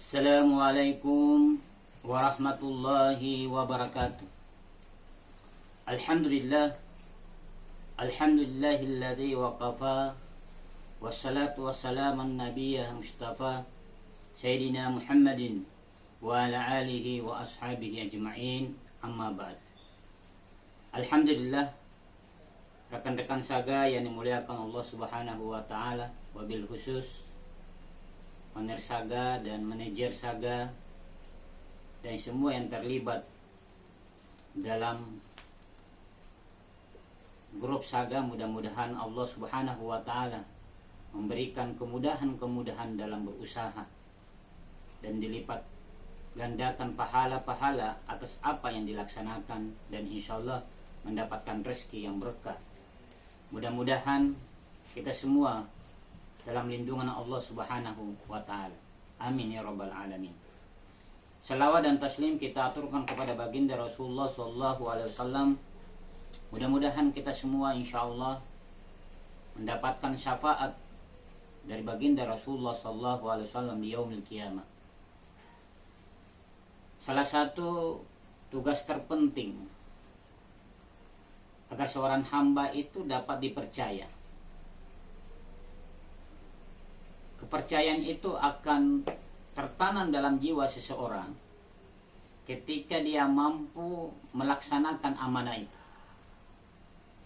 Assalamualaikum warahmatullahi wabarakatuh. Alhamdulillah, alhamdulillahilladzi waqafa, wassalatu wassalamu an-nabiyya mustafa Sayyidina Muhammadin wa ala alihi wa ashabihi ajma'in, amma ba'd. Alhamdulillah, rekan-rekan saga yang dimuliakan Allah Subhanahu wa taala, wabil khusus owner saga dan manajer saga dan semua yang terlibat dalam grup saga, mudah-mudahan Allah Subhanahu wa taala memberikan kemudahan-kemudahan dalam berusaha dan dilipat gandakan pahala-pahala atas apa yang dilaksanakan, dan insyaallah mendapatkan rezeki yang berkah. Mudah-mudahan kita semua dalam lindungan Allah Subhanahu wa taala. Amin ya rabbal alamin. Salawat dan taslim kita aturkan kepada baginda Rasulullah sallallahu alaihi wasallam. Mudah-mudahan kita semua insyaallah mendapatkan syafaat dari baginda Rasulullah sallallahu alaihi wasallam di yaumil qiyamah. Salah satu tugas terpenting agar seorang hamba itu dapat dipercaya. Kepercayaan itu akan tertanam dalam jiwa seseorang ketika dia mampu melaksanakan amanah itu.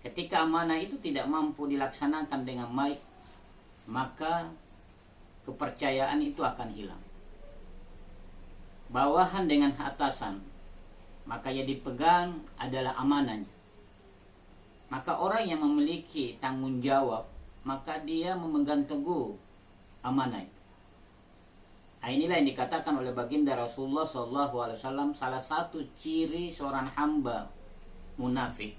Ketika amanah itu tidak mampu dilaksanakan dengan baik, maka kepercayaan itu akan hilang. Bawahan dengan atasan, maka yang dipegang adalah amanahnya. Maka orang yang memiliki tanggung jawab, maka dia memegang teguh amanah. Nah, inilah yang dikatakan oleh baginda Rasulullah SAW, salah satu ciri seorang hamba munafik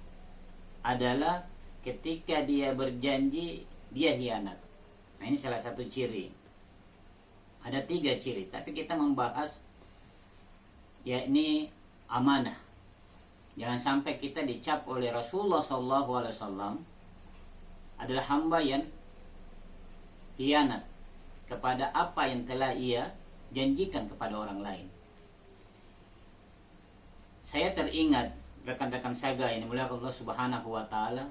adalah ketika dia berjanji dia khianat. Nah, ini salah satu ciri. Ada 3 ciri, tapi kita membahas yakni amanah. Jangan sampai kita dicap oleh Rasulullah SAW adalah hamba yang khianat kepada apa yang telah ia janjikan kepada orang lain. Saya teringat rekan-rekan saga yang dimuliakan Allah Subhanahu wa taala,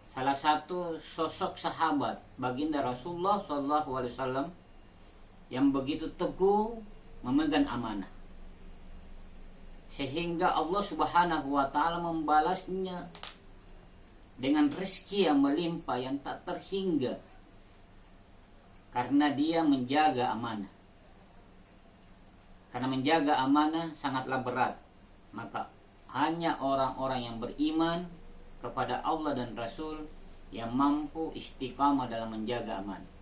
salah satu sosok sahabat baginda Rasulullah SAW yang begitu teguh memegang amanah, sehingga Allah Subhanahu wa taala membalasnya dengan rezeki yang melimpah yang tak terhingga, karena dia menjaga amanah. Karena menjaga amanah sangatlah berat, maka hanya orang-orang yang beriman kepada Allah dan Rasul yang mampu istiqamah dalam menjaga amanah.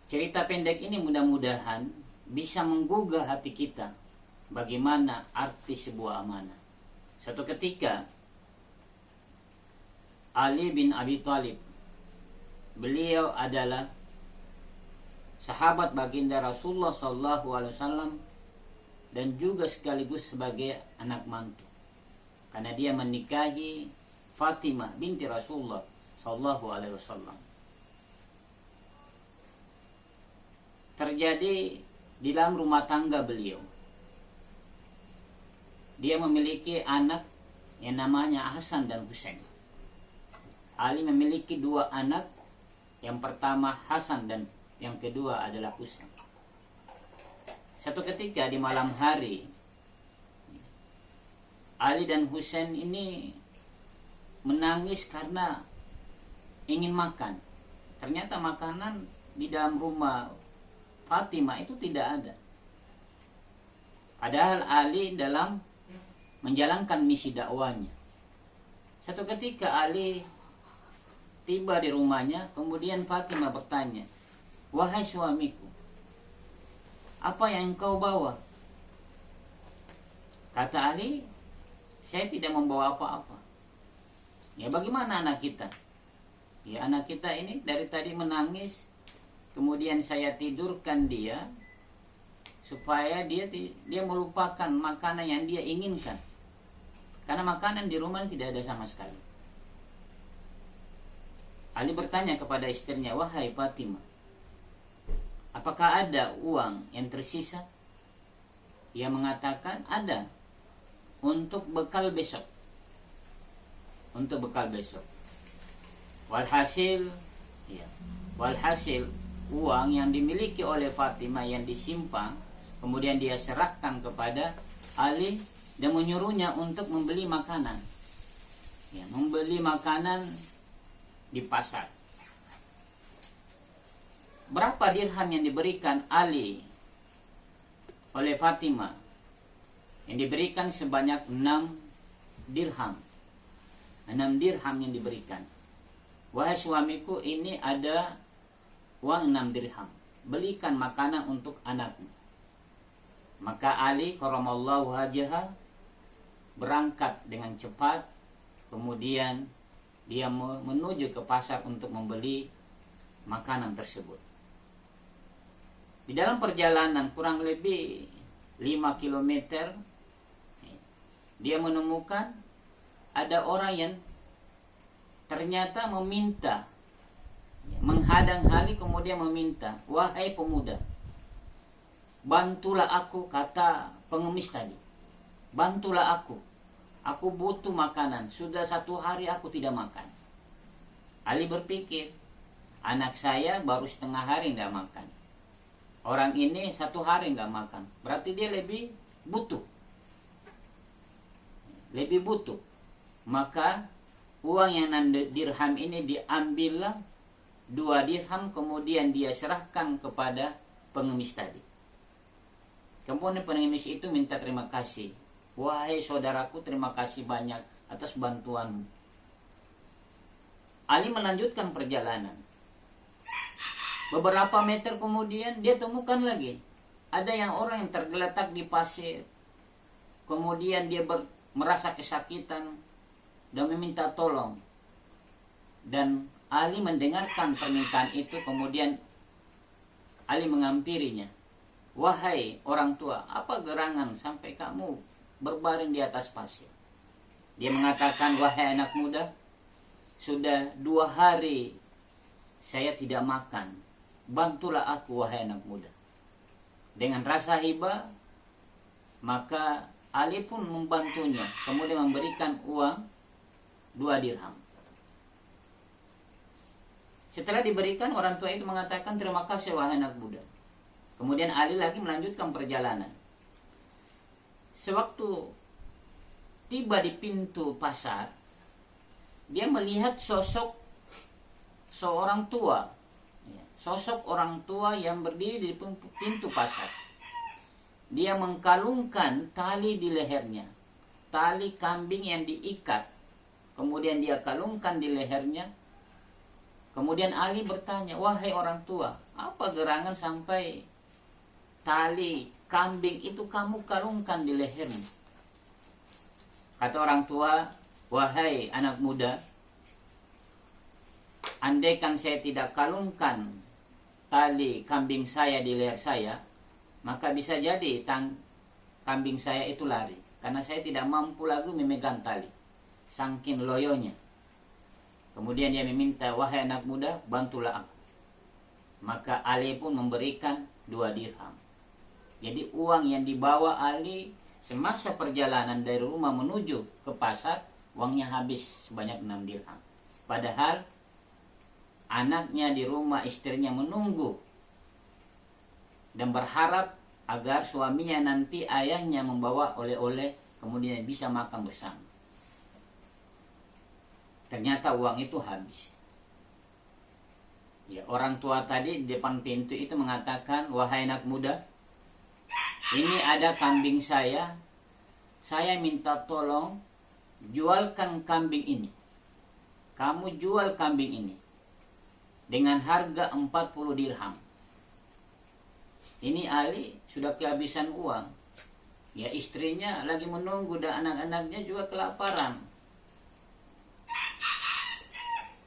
Cerita pendek ini mudah-mudahan bisa menggugah hati kita bagaimana arti sebuah amanah. Suatu ketika Ali bin Abi Thalib, beliau adalah sahabat baginda Rasulullah SAW dan juga sekaligus sebagai anak mantu, karena dia menikahi Fatimah binti Rasulullah SAW. Terjadi di dalam rumah tangga beliau, dia memiliki anak yang namanya Hasan dan Husain. Ali memiliki 2 anak, yang pertama Hasan dan yang kedua adalah Husain. Satu ketika di malam hari, Ali dan Husain ini menangis karena ingin makan. Ternyata makanan di dalam rumah Fatimah itu tidak ada. Padahal Ali dalam menjalankan misi dakwanya. Satu ketika Ali tiba di rumahnya, kemudian Fatimah bertanya, "Wahai suamiku, apa yang engkau bawa?" Kata Ali, "Saya tidak membawa apa-apa." "Ya, bagaimana anak kita?" "Ya, anak kita ini dari tadi menangis, kemudian saya tidurkan dia supaya dia melupakan makanan yang dia inginkan, karena makanan di rumah tidak ada sama sekali." Ali bertanya kepada istrinya, "Wahai Fatimah, apakah ada uang yang tersisa? Ia mengatakan ada, untuk bekal besok. Untuk bekal besok. Walhasil, ya, walhasil uang yang dimiliki oleh Fatimah yang disimpan, kemudian dia serahkan kepada Ali dan menyuruhnya untuk membeli makanan. Ya, membeli makanan di pasar. Berapa dirham yang diberikan Ali oleh Fatimah? Yang diberikan sebanyak 6 dirham. 6 dirham yang diberikan. Wahai suamiku, ini ada uang 6 dirham. Belikan makanan untuk anakmu. Maka Ali karamallahu wajhahu berangkat dengan cepat. Kemudian dia menuju ke pasar untuk membeli makanan tersebut. Di dalam perjalanan kurang lebih 5 kilometer, dia menemukan ada orang yang ternyata meminta, menghadang Ali, kemudian meminta, wahai pemuda, bantulah aku, kata pengemis tadi, bantulah aku butuh makanan, sudah 1 hari aku tidak makan. Ali berpikir, anak saya baru setengah hari tidak makan, orang ini 1 hari nggak makan, berarti dia lebih butuh. Maka uang yang 6 dirham ini diambillah 2 dirham, kemudian dia serahkan kepada pengemis tadi. Kemudian pengemis itu minta terima kasih. Wahai saudaraku, terima kasih banyak atas bantuanmu. Ali melanjutkan perjalanan. Beberapa meter kemudian dia temukan lagi ada orang yang tergeletak di pasir. Kemudian dia merasa kesakitan dan meminta tolong. Dan Ali mendengarkan permintaan itu, kemudian Ali menghampirinya. Wahai orang tua, apa gerangan sampai kamu berbaring di atas pasir? Dia mengatakan, wahai anak muda, sudah 2 hari saya tidak makan. Bantulah aku, wahai anak muda. Dengan rasa hibah, maka Ali pun membantunya, kemudian memberikan uang 2 dirham. Setelah diberikan, orang tua itu mengatakan, terima kasih wahai anak muda. Kemudian Ali lagi melanjutkan perjalanan. Sewaktu tiba di pintu pasar, dia melihat sosok seorang tua. Sosok orang tua yang berdiri di pintu pasar. Dia mengkalungkan tali di lehernya. Tali kambing yang diikat. Kemudian dia kalungkan di lehernya. Kemudian Ali bertanya, wahai orang tua, apa gerangan sampai tali kambing itu kamu kalungkan di lehermu? Kata orang tua, wahai anak muda, andaikan saya tidak kalungkan tali kambing saya di leher saya, maka bisa jadi kambing saya itu lari. Karena saya tidak mampu lagi memegang tali, saking loyonya. Kemudian dia meminta, wahai anak muda, bantulah aku. Maka Ali pun memberikan 2 dirham. Jadi uang yang dibawa Ali semasa perjalanan dari rumah menuju ke pasar, uangnya habis sebanyak 6 dirham. Padahal anaknya di rumah, istrinya menunggu dan berharap agar suaminya nanti, ayahnya, membawa oleh-oleh, kemudian bisa makan bersama. Ternyata uang itu habis. Ya, orang tua tadi di depan pintu itu mengatakan, wahai anak muda, ini ada kambing saya minta tolong jualkan kambing ini. Kamu jual kambing ini dengan harga 40 dirham. Ini Ali sudah kehabisan uang. Ya, istrinya lagi menunggu dan anak-anaknya juga kelaparan.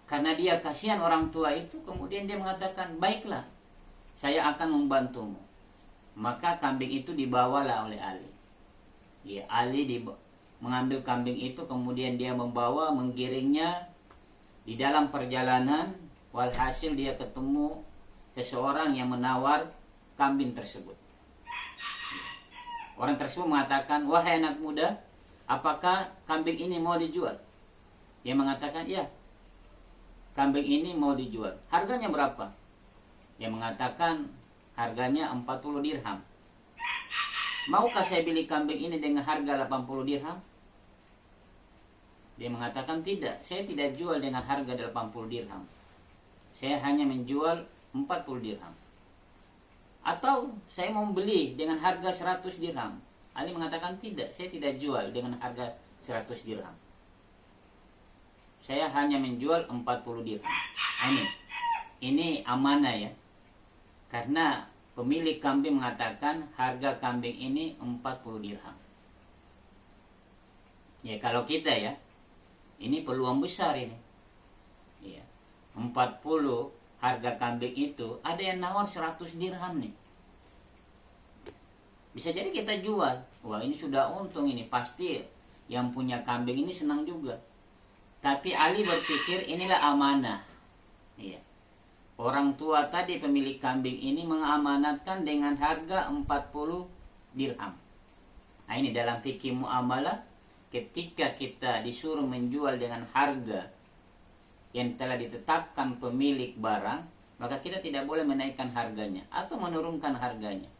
Karena dia kasihan orang tua itu, kemudian dia mengatakan, baiklah, saya akan membantumu. Maka kambing itu dibawalah oleh Ali. Ya, Ali mengambil kambing itu, kemudian dia membawa, menggiringnya di dalam perjalanan. Walhasil dia ketemu seseorang yang menawar kambing tersebut. Orang tersebut mengatakan, wahai anak muda, apakah kambing ini mau dijual? Dia mengatakan, ya, kambing ini mau dijual. Harganya berapa? Dia mengatakan, harganya 40 dirham. Maukah saya beli kambing ini dengan harga 80 dirham? Dia mengatakan, tidak, saya tidak jual dengan harga 80 dirham. Saya hanya menjual 40 dirham. Atau saya mau beli dengan harga 100 dirham. Ali mengatakan, tidak, saya tidak jual dengan harga 100 dirham. Saya hanya menjual 40 dirham. Ini amanah ya. Karena pemilik kambing mengatakan harga kambing ini 40 dirham. Ya kalau kita ya, ini peluang besar ini. Ya, 40 harga kambing itu, ada yang nawar 100 dirham nih. Bisa jadi kita jual. Wah ini sudah untung ini. Pasti yang punya kambing ini senang juga. Tapi Ali berpikir inilah amanah. Iya. Orang tua tadi pemilik kambing ini mengamanatkan dengan harga 40 dirham. Nah ini dalam fikih muamalah, ketika kita disuruh menjual dengan harga yang telah ditetapkan pemilik barang, maka kita tidak boleh menaikkan harganya atau menurunkan harganya.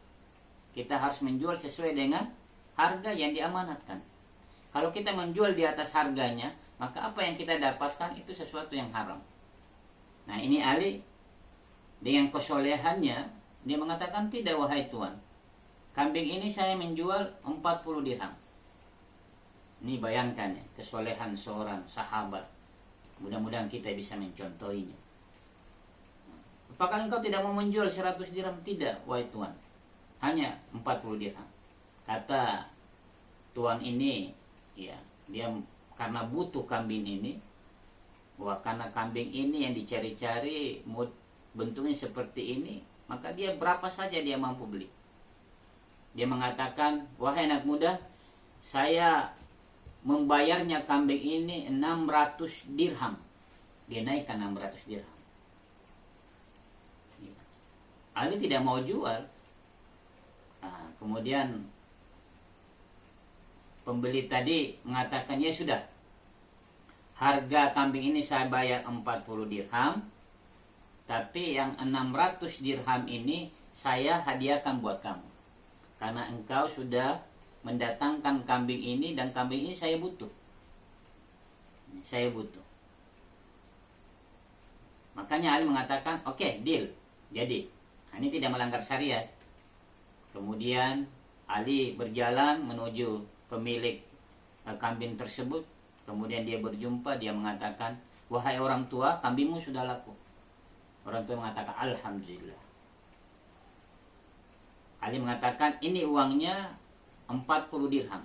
Kita harus menjual sesuai dengan harga yang diamanatkan. Kalau kita menjual di atas harganya, maka apa yang kita dapatkan itu sesuatu yang haram. Nah ini Ali dengan kesolehannya, dia mengatakan, tidak wahai tuan, kambing ini saya menjual 40 dirham. Ini bayangkan ya, kesolehan seorang sahabat. Mudah-mudahan kita bisa mencontohinya. Apakah engkau tidak mau menjual 100 dirham? Tidak wahai tuan, hanya 40 dirham. Kata tuan ini, ya, dia karena butuh kambing ini, wah karena kambing ini yang dicari-cari bentuknya seperti ini, maka dia berapa saja dia mampu beli. Dia mengatakan, wahai anak muda, saya membayarnya kambing ini 600 dirham. Dia naikkan 600 dirham. Ali tidak mau jual. Nah, kemudian pembeli tadi mengatakan, ya sudah, harga kambing ini saya bayar 40 dirham, tapi yang 600 dirham ini saya hadiahkan buat kamu. Karena engkau sudah mendatangkan kambing ini, dan kambing ini saya butuh. Saya butuh. Makanya Ali mengatakan, oke, deal. Jadi, ini tidak melanggar syariat. Kemudian Ali berjalan menuju pemilik kambing tersebut. Kemudian dia berjumpa, dia mengatakan, wahai orang tua, kambingmu sudah laku. Orang tua mengatakan, alhamdulillah. Ali mengatakan, ini uangnya 40 dirham.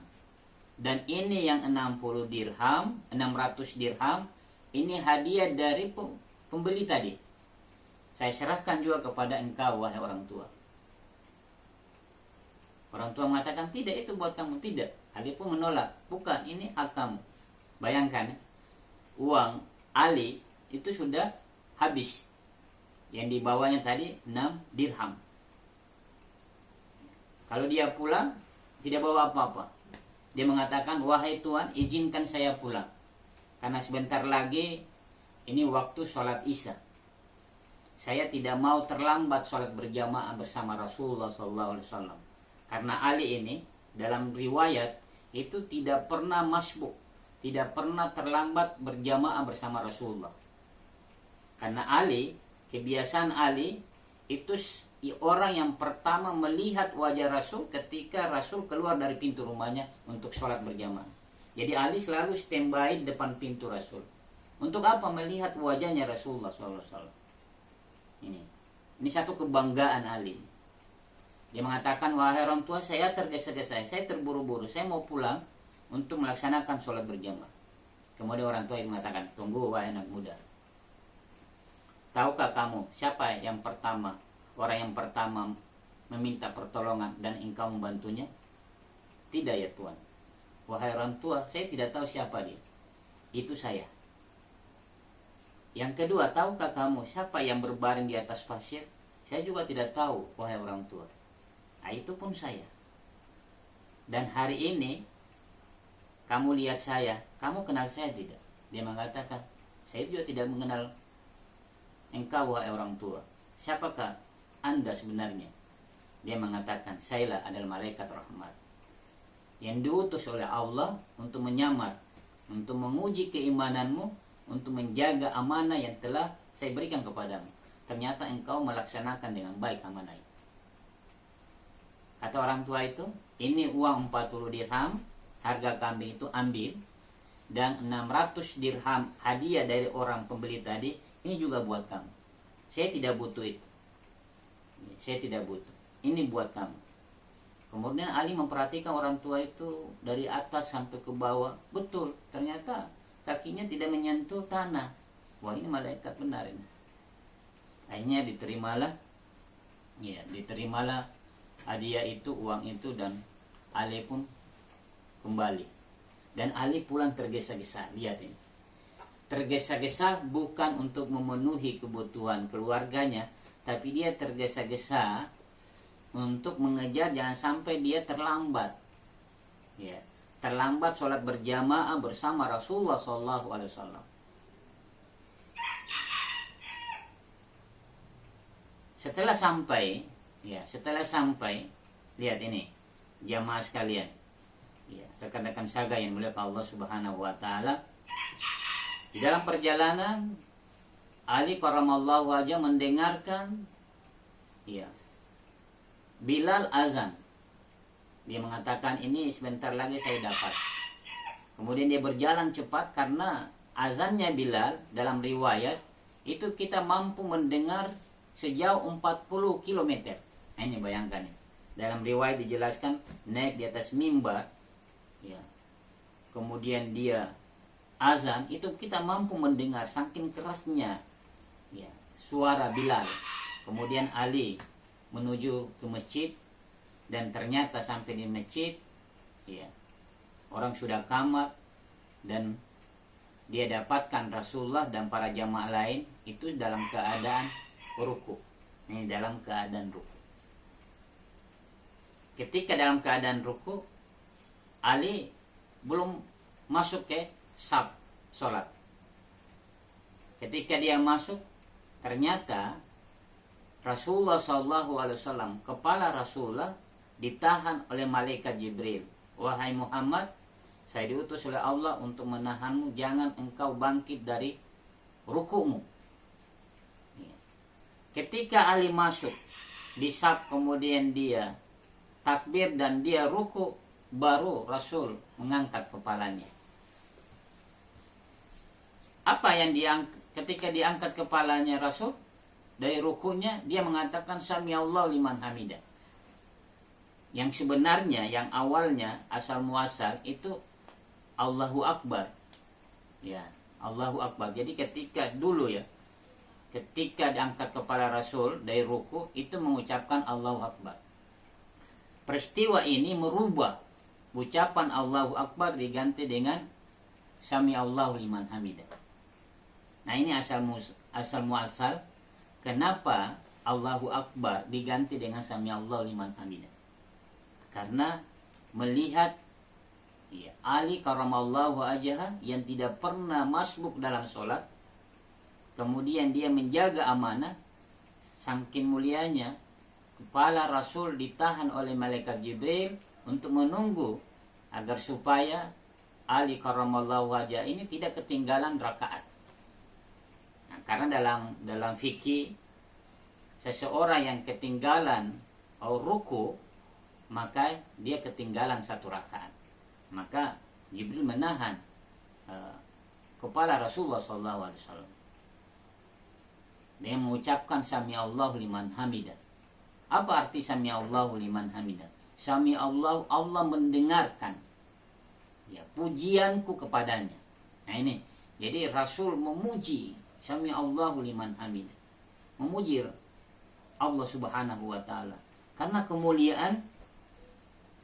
Dan ini yang 60 dirham, 600 dirham, ini hadiah dari pembeli tadi. Saya serahkan juga kepada engkau, wahai orang tua. Orang tua mengatakan, tidak, itu buat kamu. Tidak. Ali pun menolak, bukan, ini hak kamu. Bayangkan, uang Ali itu sudah habis. Yang dibawanya tadi 6 dirham. Kalau dia pulang, tidak bawa apa-apa. Dia mengatakan, wahai Tuan, izinkan saya pulang. Karena sebentar lagi, ini waktu sholat Isya. Saya tidak mau terlambat sholat berjamaah bersama Rasulullah SAW. Karena Ali ini, dalam riwayat, itu tidak pernah masbuk. Tidak pernah terlambat berjamaah bersama Rasulullah. Karena Ali, kebiasaan Ali, itu orang yang pertama melihat wajah Rasul ketika Rasul keluar dari pintu rumahnya untuk sholat berjamaah. Jadi Ali selalu standby depan pintu Rasul. Untuk apa? Melihat wajahnya Rasulullah SAW. Ini satu kebanggaan Ali. Dia mengatakan, wahai orang tua, saya tergesa-gesa, saya terburu-buru, saya mau pulang untuk melaksanakan sholat berjamaah. Kemudian orang tua mengatakan, tunggu wahai anak muda. Tahukah kamu siapa yang pertama, orang yang pertama meminta pertolongan dan engkau membantunya? Tidak ya Tuan. Wahai orang tua, saya tidak tahu siapa dia. Itu saya. Yang kedua, tahukah kamu siapa yang berbaring di atas pasir Saya juga tidak tahu, wahai orang tua. Nah, itu pun saya. Dan hari ini kamu lihat saya, kamu kenal saya tidak? Dia mengatakan, saya juga tidak mengenal engkau, wahai orang tua. Siapakah Anda sebenarnya? Dia mengatakan, sayalah adalah malaikat rahmat yang diutus oleh Allah untuk menyamar, untuk menguji keimananmu, untuk menjaga amanah yang telah saya berikan kepadamu. Ternyata engkau melaksanakan dengan baik amanah itu. Kata orang tua itu, ini uang 40 dirham, harga kambing itu ambil, dan 600 dirham hadiah dari orang pembeli tadi, ini juga buat kamu. Saya tidak butuh itu. Saya tidak butuh. Ini buat kamu. Kemudian Ali memperhatikan orang tua itu dari atas sampai ke bawah. Betul, ternyata kakinya tidak menyentuh tanah. Wah, ini malaikat benar ini. Akhirnya diterimalah hadiah itu, uang itu, dan Ali pun kembali. Dan Ali pulang tergesa-gesa. Lihat ini. Tergesa-gesa bukan untuk memenuhi kebutuhan keluarganya, tapi dia tergesa-gesa untuk mengejar jangan sampai dia terlambat. Ya, terlambat sholat berjamaah bersama Rasulullah SAW. Setelah sampai, lihat ini, jamaah sekalian, ya, rekan-rekan saga yang mulia Allah Subhanahu Wa Taala. Di dalam perjalanan, Ali karramallahu wajhah mendengarkan, ya, Bilal azan. Dia mengatakan, ini sebentar lagi saya dapat. Kemudian dia berjalan cepat karena azannya Bilal dalam riwayat itu kita mampu mendengar sejauh 40 km. Nah, ini bayangkan ya. Dalam riwayat dijelaskan naik di atas mimbar, ya. Kemudian dia azan, itu kita mampu mendengar saking kerasnya, ya, suara Bilal. Kemudian Ali menuju ke masjid, dan ternyata sampai di masjid, ya, orang sudah kamar, dan dia dapatkan Rasulullah dan para jamaah lain itu dalam keadaan ruku. Ini dalam keadaan ruku. Ketika dalam keadaan ruku, Ali belum masuk ke saf sholat. Ketika dia masuk, ternyata Rasulullah SAW, kepala Rasulullah ditahan oleh malaikat Jibril. Wahai Muhammad, saya diutus oleh Allah untuk menahanmu, jangan engkau bangkit dari ruku'mu. Ketika Ali masuk di saf, kemudian dia takbir dan dia ruku, baru Rasul mengangkat kepalanya. Apa yang ketika diangkat kepalanya Rasul dari rukunya, dia mengatakan Samiallahu liman hamidah. Yang sebenarnya, yang awalnya asal muasal itu Allahu Akbar. Ya, Allahu Akbar. Jadi ketika diangkat kepala Rasul dari ruku, itu mengucapkan Allahu Akbar. Peristiwa ini merubah ucapan Allahu Akbar diganti dengan Samiallahu liman hamidah. Nah, ini asal muasal. Kenapa Allahu Akbar diganti dengan Samiallahu liman hamidah? Karena melihat, ya, Ali karramallahu wajhah yang tidak pernah masbuk dalam sholat, kemudian dia menjaga amanah, saking mulianya kepala Rasul ditahan oleh malaikat Jibril untuk menunggu agar supaya Ali karramallahu wajhah ini tidak ketinggalan rakaat. Nah, karena dalam fikih, seseorang yang ketinggalan ruku, maka dia ketinggalan satu rakaat. Maka Jibril menahan kepala Rasulullah SAW. Dia mengucapkan Samiallahu liman hamidah. Apa arti Samiallahu liman hamidah? Samiallahu, Allah mendengarkan, ya, pujianku kepadanya. Nah ini, jadi Rasul memuji Samiallahu liman hamidah, memuji Allah Subhanahu wa Ta'ala karena kemuliaan,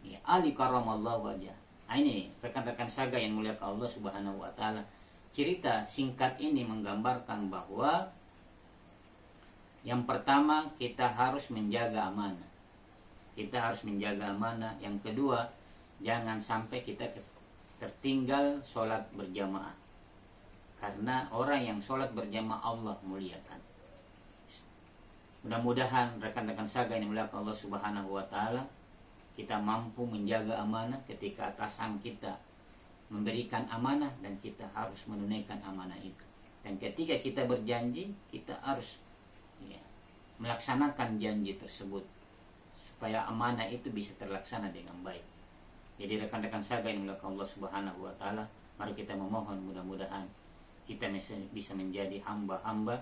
ya, Ali karramallahu wajhah. Nah, ini rekan-rekan saga yang mulia Allah Subhanahu wa Ta'ala. Cerita singkat ini menggambarkan bahwa Yang pertama, kita harus menjaga amanah. Kita harus menjaga amanah. Yang kedua, jangan sampai kita tertinggal sholat berjamaah. Karena orang yang sholat berjamaah Allah muliakan. Mudah-mudahan rekan-rekan saga yang muliakan Allah Subhanahu wa Ta'ala, kita mampu menjaga amanah ketika atasan kita memberikan amanah, dan kita harus menunaikan amanah itu. Dan ketika kita berjanji, kita harus melaksanakan janji tersebut supaya amanah itu bisa terlaksana dengan baik. Jadi rekan-rekan saga yang dimuliakan Allah Subhanahu wa Ta'ala, mari kita memohon mudah-mudahan kita bisa menjadi hamba-hamba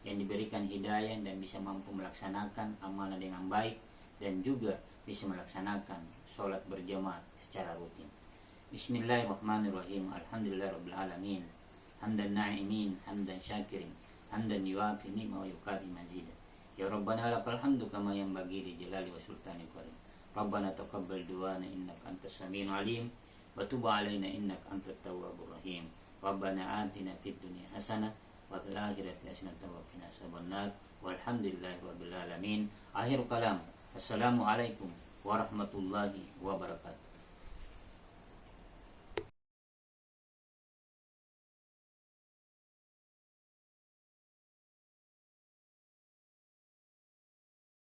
yang diberikan hidayah dan bisa mampu melaksanakan amanah dengan baik, dan juga bisa melaksanakan sholat berjamaah secara rutin. Bismillahirrahmanirrahim. Alhamdulillahirabbil alamin. Hamdan na'imin, hamdan syakirin, hamdan yuwafi ni'ma wa yukafi mazida. Ya Rabbana lakal hamdu kama yanbaghi li jalali wa sultanik karim. Rabbana taqabbal du'ana innaka antas samiul alim wa tub 'alaina innaka antat tawwabur rahim. Rabbana atina fid dunya hasanah wa fil akhirati hasanah wa qina adzabannar. Walhamdulillahirabbil alamin. Akhir kalam. Assalamualaikum warahmatullahi wabarakatuh.